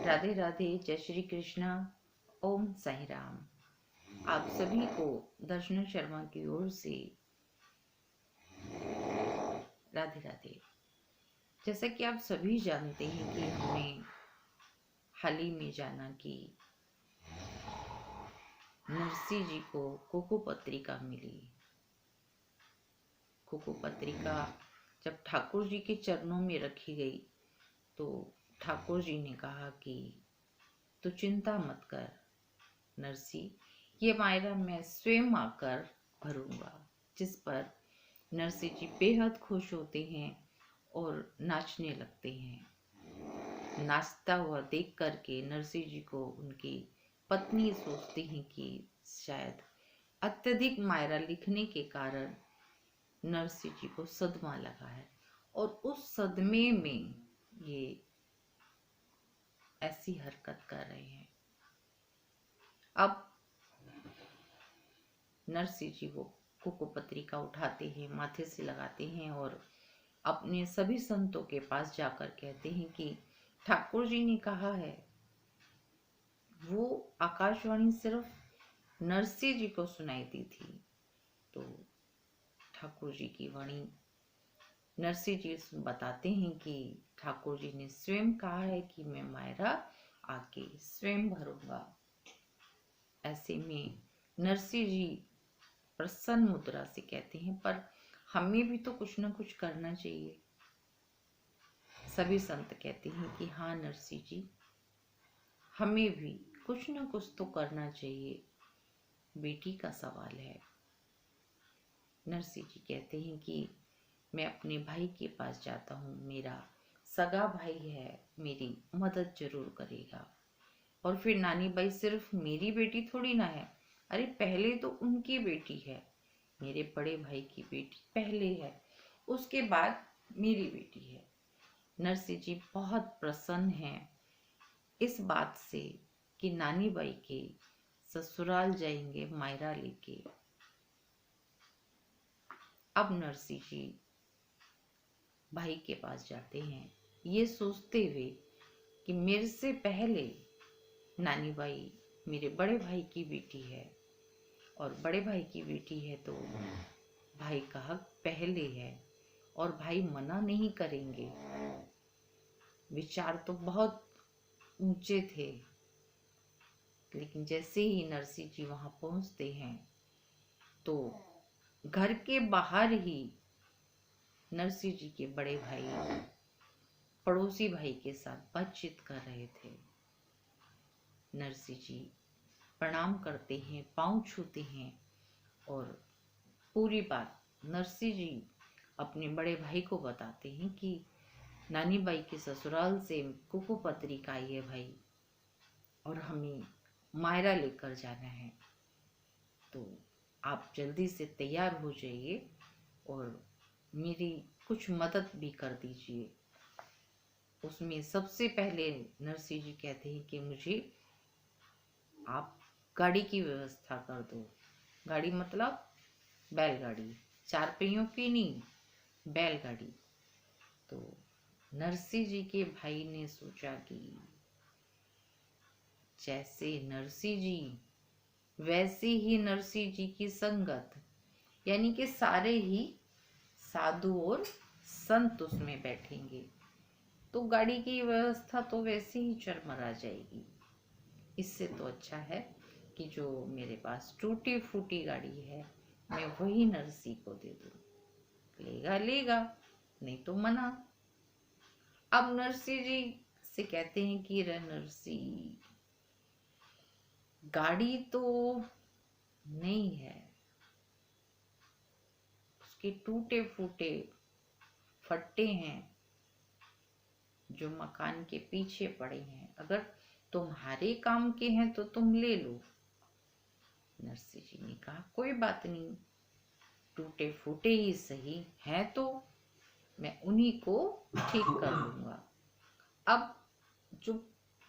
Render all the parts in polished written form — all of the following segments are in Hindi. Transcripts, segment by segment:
राधे राधे, जय श्री कृष्णा, ओम साई राम। आप सभी को दर्शना शर्मा की ओर से राधे राधे। जैसा कि आप सभी जानते हैं कि हमने हाल ही में जाना कि नरसिंह जी को कोको पत्रिका मिली। कोको पत्रिका जब ठाकुर जी के चरणों में रखी गई तो ठाकुर जी ने कहा कि तू चिंता मत कर नरसी, ये मायरा मैं स्वयं आकर भरूंगा। जिस पर नरसी जी बेहद खुश होते हैं और नाचने लगते हैं। नाचता हुआ देख करके नरसी जी को उनकी पत्नी सोचती हैं कि शायद अत्यधिक मायरा लिखने के कारण नरसी जी को सदमा लगा है और उस सदमे में ये ऐसी हरकत कर रहे हैं। अब नरसिंह जी वो कोको पत्रिका उठाते हैं, माथे से लगाते हैं और अपने सभी संतों के पास जाकर कहते हैं कि ठाकुर जी ने कहा है। वो आकाशवाणी सिर्फ नरसिंह जी को सुनाई दी थी, तो ठाकुर जी की वाणी नरसिंह जी बताते हैं कि ठाकुर जी ने स्वयं कहा है कि मैं मायरा आके स्वयं भरूंगा। ऐसे में नरसिंह जी प्रसन्न मुद्रा से कहते हैं, पर हमें भी तो कुछ ना कुछ करना चाहिए। सभी संत कहते हैं कि हाँ नरसिंह जी, हमें भी कुछ ना कुछ तो करना चाहिए, बेटी का सवाल है। नरसिंह जी कहते हैं कि मैं अपने भाई के पास जाता हूँ, मेरा सगा भाई है, मेरी मदद जरूर करेगा। और फिर नानी बाई सिर्फ मेरी बेटी थोड़ी ना है, अरे पहले तो उनकी बेटी है, मेरे बड़े भाई की बेटी पहले है, उसके बाद मेरी बेटी है। नरसिंह जी बहुत प्रसन्न हैं इस बात से कि नानी बाई के ससुराल जाएंगे मायरा लेके। अब नरसिंह जी भाई के पास जाते हैं, ये सोचते हुए कि मेरे से पहले नानी बाई मेरे बड़े भाई की बेटी है और बड़े भाई की बेटी है तो भाई का हक पहले है और भाई मना नहीं करेंगे। विचार तो बहुत ऊंचे थे, लेकिन जैसे ही नरसिंह जी वहां पहुंचते हैं तो घर के बाहर ही नरसिंह जी के बड़े भाई पड़ोसी भाई के साथ बातचीत कर रहे थे। नरसिंह जी प्रणाम करते हैं, पांव छूते हैं और पूरी बात नरसिंह जी अपने बड़े भाई को बताते हैं कि नानी बाई के ससुराल से कुकू पत्रिका आई है भाई, और हमें मायरा लेकर जाना है, तो आप जल्दी से तैयार हो जाइए और मेरी कुछ मदद भी कर दीजिए। उसमें सबसे पहले नरसिंह जी कहते हैं कि मुझे आप गाड़ी की व्यवस्था कर दो। गाड़ी मतलब बैलगाड़ी, चार पहियों की नहीं, बैलगाड़ी। तो नरसिंह जी के भाई ने सोचा कि जैसे नरसिंह जी वैसे ही नरसिंह जी की संगत, यानी कि सारे ही साधु और संत उसमें बैठेंगे, तो गाड़ी की व्यवस्था तो वैसे ही चरमरा जाएगी। इससे तो अच्छा है कि जो मेरे पास टूटी फूटी गाड़ी है मैं वही नरसिंह को दे दूं। लेगा लेगा, नहीं तो मना। अब नरसिंह जी से कहते हैं कि रे नरसिंह, गाड़ी तो नहीं है, उसके टूटे फूटे फट्टे हैं जो मकान के पीछे पड़े हैं, अगर तुम्हारे काम के हैं तो तुम ले लो। नरसिंह जी ने कहा कोई बात नहीं, टूटे फूटे ही सही हैं तो मैं उन्हीं को ठीक कर लूंगा। अब जो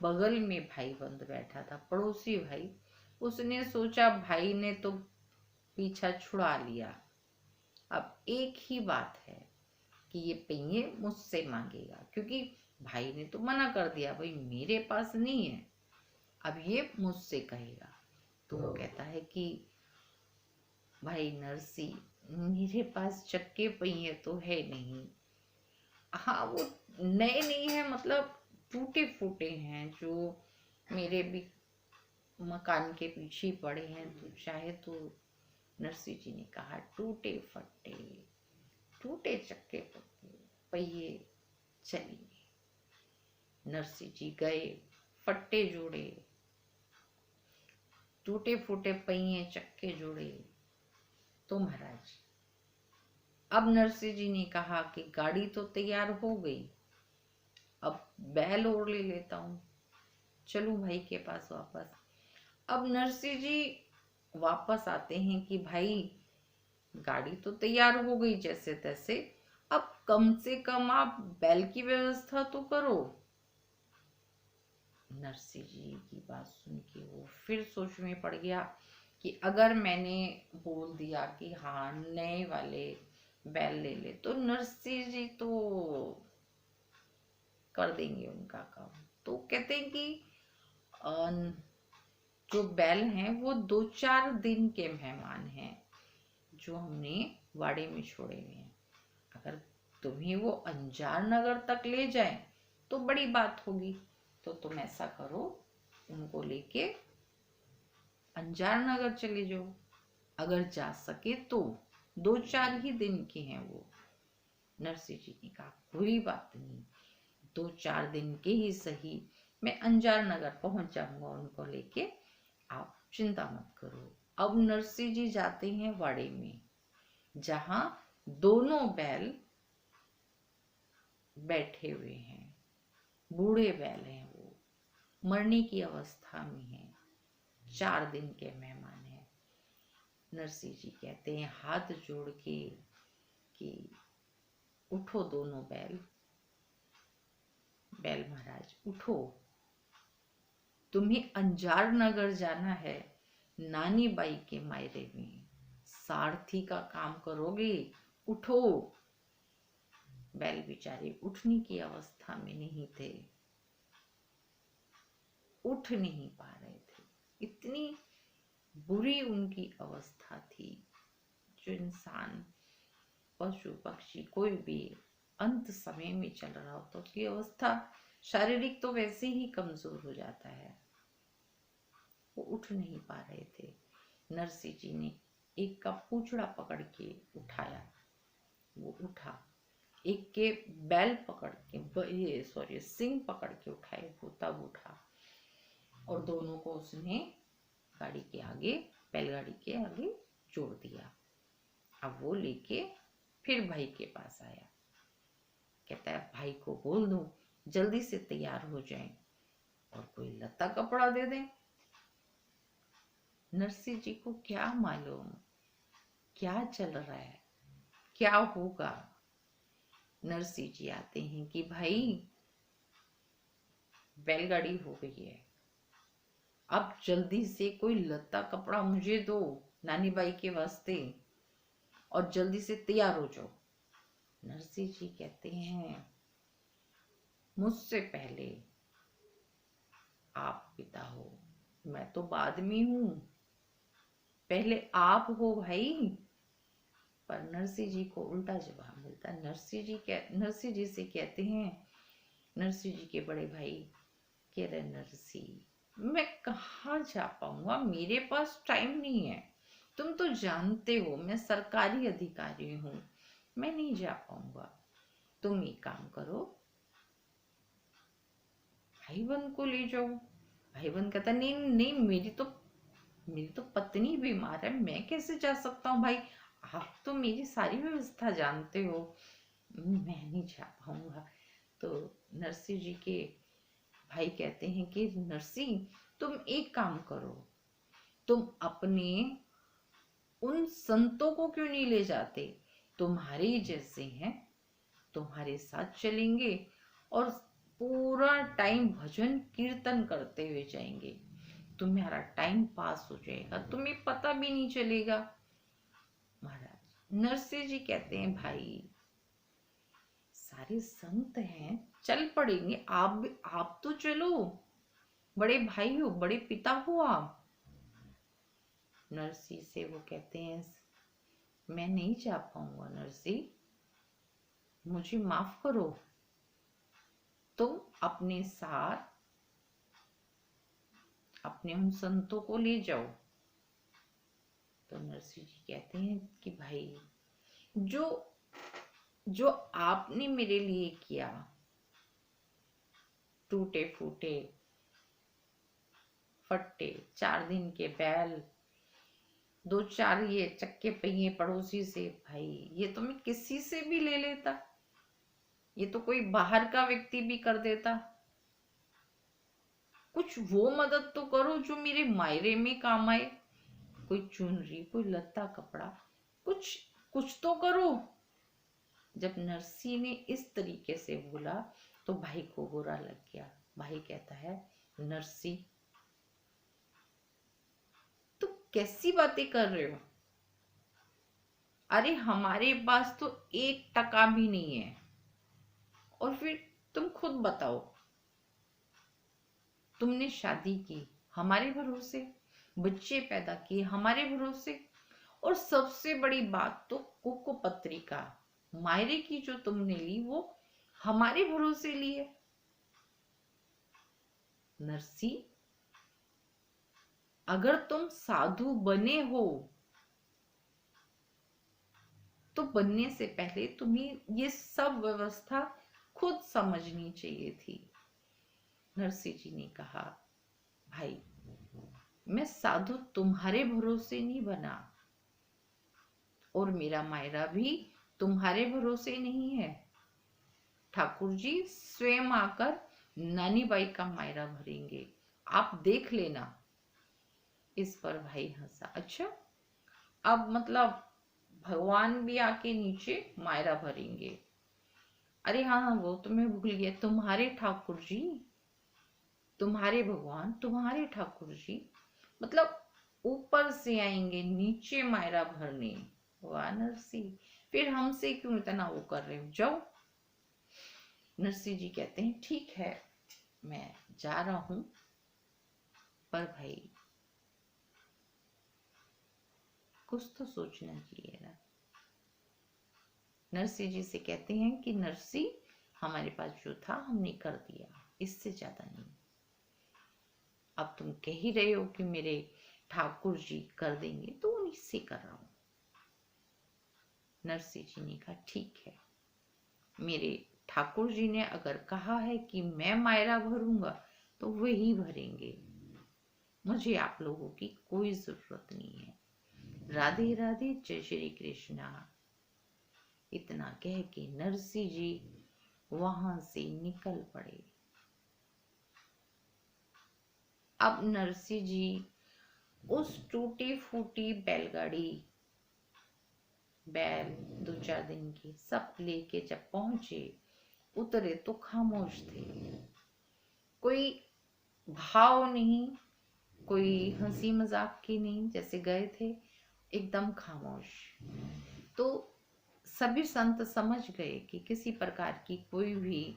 बगल में भाई बंद बैठा था, पड़ोसी भाई, उसने सोचा भाई ने तो पीछा छुड़ा लिया, अब एक ही बात है कि ये पहिए मुझसे मांगेगा, क्योंकि भाई ने तो मना कर दिया, भाई मेरे पास नहीं है, अब ये मुझसे कहेगा। तो वो कहता है कि भाई नरसी, मेरे पास चक्के पहिए तो है नहीं। हाँ वो नए नहीं है, मतलब टूटे फूटे हैं, जो मेरे भी मकान के पीछे पड़े हैं, तो चाहे तो। नरसिंह जी ने कहा टूटे फट्टे, टूटे चक्के पहिए, चलिए। नरसिंह जी गए, फट्टे जोड़े, टूटे फूटे पहिए चक्के जोड़े। तो महाराज, अब नरसिंह जी ने कहा कि गाड़ी तो तैयार हो गई, अब बैल और ले लेता हूँ, चलूं भाई के पास वापस। अब नरसिंह जी वापस आते हैं कि भाई गाड़ी तो तैयार हो गई जैसे तैसे, अब कम से कम आप बैल की व्यवस्था तो करो। नरसिंह जी की बात सुन के वो फिर सोच में पड़ गया कि अगर मैंने बोल दिया कि हाँ नए वाले बैल ले ले, तो नरसिंह जी तो कर देंगे उनका काम। तो कहते हैं कि जो बैल हैं वो 2-4 दिन के मेहमान हैं, जो हमने वाड़े में छोड़े हुए हैं। अगर तुम्हें वो अंजार नगर तक ले जाए तो बड़ी बात होगी, तो तुम ऐसा करो, उनको लेके अंजार नगर चले जाओ, अगर जा सके तो। 2-4 ही दिन के हैं वो। नरसिंह जी ने कहा कोई बात नहीं, 2-4 दिन के ही सही, मैं अंजार नगर पहुंच जाऊंगा उनको लेके, आप चिंता मत करो। अब नरसिंह जी जाते हैं वाड़े में, जहां दोनों बैल बैठे हुए हैं। बूढ़े बैल हैं, वो मरने की अवस्था में हैं, 4 दिन के मेहमान हैं। नरसिंह जी कहते हैं हाथ जोड़ के कि उठो दोनों बैल, बैल महाराज उठो, तुम्हें अंजार नगर जाना है, नानी बाई के मायरे में सारथी का काम करोगे, उठो। बैल बेचारे उठने की अवस्था में नहीं थे, उठ नहीं पा रहे थे, इतनी बुरी उनकी अवस्था थी। जो इंसान, पशु पक्षी, कोई भी अंत समय में चल रहा हो तो उसकी अवस्था शारीरिक तो वैसे ही कमजोर हो जाता है। वो उठ नहीं पा रहे थे। नरसिंह जी ने एक का पूंछड़ा पकड़ के उठाया, वो उठा। एक के बैल पकड़ के सिंग पकड़ के उठाए, वो तब उठा। और दोनों को उसने गाड़ी के आगे, बैलगाड़ी के आगे जोड़ दिया। अब वो लेके फिर भाई के पास आया, कहता है भाई को बोल दूं जल्दी से तैयार हो जाएं और कोई लत्ता कपड़ा दे दें। नरसिंह जी को क्या मालूम क्या चल रहा है, क्या होगा। नरसिंह जी आते हैं कि भाई बैलगाड़ी हो गई है, अब जल्दी से कोई लत्ता कपड़ा मुझे दो नानी बाई के वास्ते, और जल्दी से तैयार हो जाओ। नरसिंह जी कहते हैं मुझसे पहले आप पिता हो, मैं तो बाद में हूं, पहले आप हो भाई। पर नरसिंह जी को उल्टा जवाब मिलता है। नरसिंह जी से कहते हैं, नरसिंह जी के बड़े भाई कह रहे नरसिंह मैं कहाँ जा पाऊंगा, मेरे पास टाइम नहीं है, तुम तो जानते हो मैं सरकारी अधिकारी हूँ, मैं नहीं जा पाऊंगा। तुम एक काम करो, भाईबंद को ले जाओ। भाईबंद कहता नहीं नहीं, मेरी तो पत्नी बीमार है, मैं कैसे जा सकता हूँ भाई, आप तो मेरी सारी व्यवस्था जानते हो, मैं नहीं जा पाऊंगा। तो नरसिंह जी के भाई कहते हैं कि नरसिंह तुम एक काम करो, तुम अपने उन संतों को क्यों नहीं ले जाते, तुम्हारे जैसे हैं, तुम्हारे साथ चलेंगे और पूरा टाइम भजन कीर्तन करते हुए जाएंगे, तुम्हारा टाइम पास हो जाएगा, तुम्हें पता भी नहीं चलेगा। महाराज नरसिंह जी कहते हैं भाई सारे संत हैं, चल पड़ेंगे, आप तो चलो, बड़े भाई हो, बड़े पिता हो आप। नरसी से वो कहते हैं, मैं नहीं जा पाऊंगा नरसी, मुझे माफ करो, तुम अपने साथ अपने उन संतों को ले जाओ। तो नरसी जी कहते हैं कि भाई, जो जो आपने मेरे लिए किया, टूटे फूटे फट्टे 4 दिन के बैल, 2-4 ये चक्के पहिए पड़ोसी से, भाई ये तो मैं किसी से भी ले लेता, ये तो कोई बाहर का व्यक्ति भी कर देता। कुछ वो मदद तो करो जो मेरे मायरे में काम आए, कोई चुनरी, कोई लत्ता कपड़ा, कुछ कुछ तो करो। जब नरसी ने इस तरीके से बोला तो भाई को बुरा लग गया। भाई कहता है, नरसी तुम कैसी बातें कर रहे हो? अरे हमारे पास तो 1 टका भी नहीं है, और फिर तुम खुद बताओ, तुमने शादी की हमारे भरोसे, बच्चे पैदा किए हमारे भरोसे, और सबसे बड़ी बात तो कुको पत्रिका मायरे की जो तुमने ली वो हमारे भरोसे ली है। नरसी, अगर तुम साधु बने हो तो बनने से पहले तुम्हें ये सब व्यवस्था खुद समझनी चाहिए थी। नरसी जी ने कहा, भाई मैं साधु तुम्हारे भरोसे नहीं बना, और मेरा मायरा भी तुम्हारे भरोसे नहीं है। ठाकुर जी स्वयं आकर नानी बाई का मायरा भरेंगे, आप देख लेना। इस पर भाई हंसा। अच्छा, अब मतलब भगवान भी आके नीचे मायरा भरेंगे? अरे हाँ, वो तो मैं भूल गया, तुम्हारे ठाकुर जी, तुम्हारे भगवान, तुम्हारे ठाकुर जी, मतलब ऊपर से आएंगे नीचे मायरा भरने। वाह नरसी, फिर हमसे क्यों इतना वो कर रहे हो, जाओ। नरसी जी कहते हैं, ठीक है मैं जा रहा हूं, पर भाई कुछ तो सोचना चाहिए ना। नरसी जी से कहते हैं कि नरसी, हमारे पास जो था हमने कर दिया, इससे ज्यादा नहीं। अब तुम कह ही रहे हो कि मेरे ठाकुर जी कर देंगे, तो उन्हीं से कर रहा हूं। नरसी जी ने कहा, ठीक है, मेरे ठाकुर जी ने अगर कहा है कि मैं मायरा भरूंगा तो वही भरेंगे, मुझे आप लोगों की कोई जरूरत नहीं है। राधे राधे, जय श्री कृष्णा। इतना कह के नरसी जी वहां से निकल पड़े। अब नरसी जी उस टूटी फूटी बैलगाड़ी, बैल 2-4 दिन की सब लेके जब पहुंचे, उतरे तो खामोश थे। कोई भाव नहीं, कोई हंसी मजाक की नहीं, जैसे गए थे एकदम खामोश। तो सभी संत समझ गए कि किसी प्रकार की कोई भी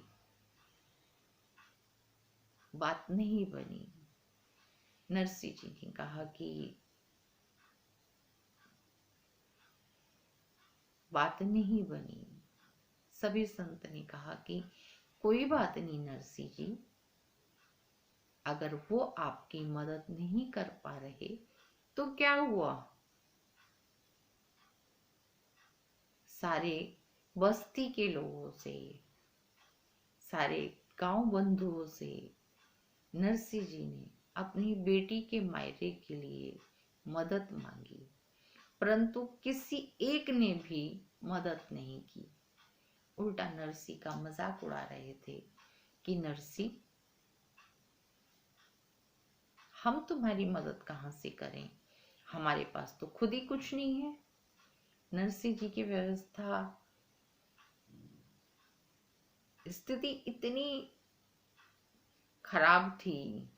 बात नहीं बनी। नरसी जी ने कहा कि बात नहीं बनी। सभी संत ने कहा कि कोई बात नहीं नरसी जी, अगर वो आपकी मदद नहीं कर पा रहे तो क्या हुआ, सारे बस्ती के लोगों से, सारे गांव बंधुओं से नरसी जी ने अपनी बेटी के मायरे के लिए मदद मांगी, परंतु किसी एक ने भी मदद नहीं की। उल्टा नरसी का मजाक उड़ा रहे थे कि नरसी, हम तुम्हारी मदद कहाँ से करें, हमारे पास तो खुद ही कुछ नहीं है। नरसी जी की व्यवस्था, स्थिति इतनी खराब थी,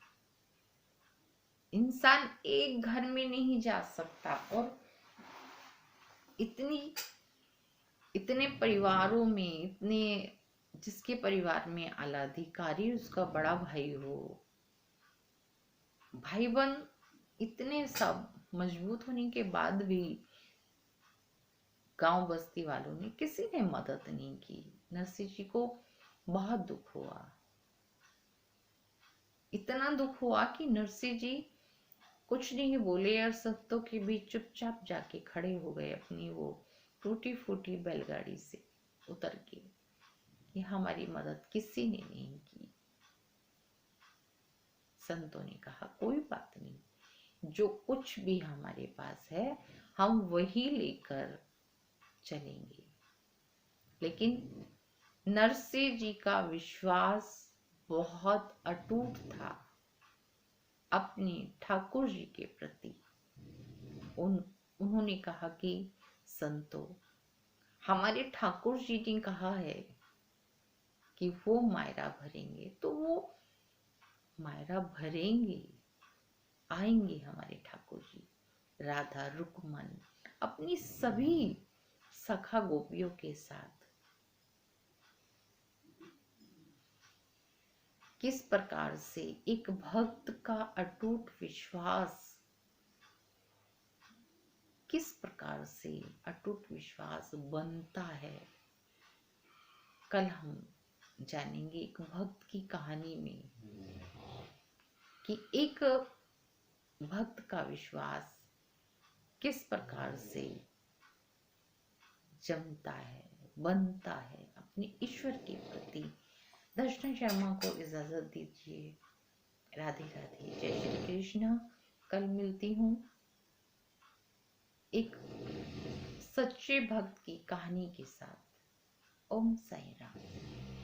इंसान एक घर में नहीं जा सकता, और इतने परिवारों में, इतने जिसके परिवार में आला अधिकारी उसका बड़ा भाई हो, भाई बहन इतने सब मजबूत होने के बाद भी गांव बस्ती वालों ने किसी ने मदद नहीं की। नरसिंह जी को बहुत दुख हुआ, इतना दुख हुआ कि नरसिंह जी कुछ नहीं बोले और संतों के बीच चुपचाप जाके खड़े हो गए अपनी वो टूटी फूटी बैलगाड़ी से उतर के कि हमारी मदद किसी ने नहीं की। संतों ने कहा कोई बात नहीं, जो कुछ भी हमारे पास है हम वही लेकर चलेंगे। लेकिन नरसिंह जी का विश्वास बहुत अटूट था अपने ठाकुर जी के प्रति। उन्होंने कहा कि संतो, हमारे ठाकुर जी ने कहा है कि वो मायरा भरेंगे, तो वो मायरा भरेंगे, आएंगे हमारे ठाकुर जी। राधा रुक्मन अपनी सभी सखा गोपियों के साथ किस प्रकार से एक भक्त का अटूट विश्वास, किस प्रकार से अटूट विश्वास बनता है, कल हम जानेंगे एक भक्त की कहानी में कि एक भक्त का विश्वास किस प्रकार से जमता है, बनता है अपने ईश्वर के प्रति। दर्शना शर्मा को इजाजत दीजिए। राधे राधे, जय श्री कृष्ण। कल मिलती हूँ एक सच्चे भक्त की कहानी के साथ। ओम साई राम।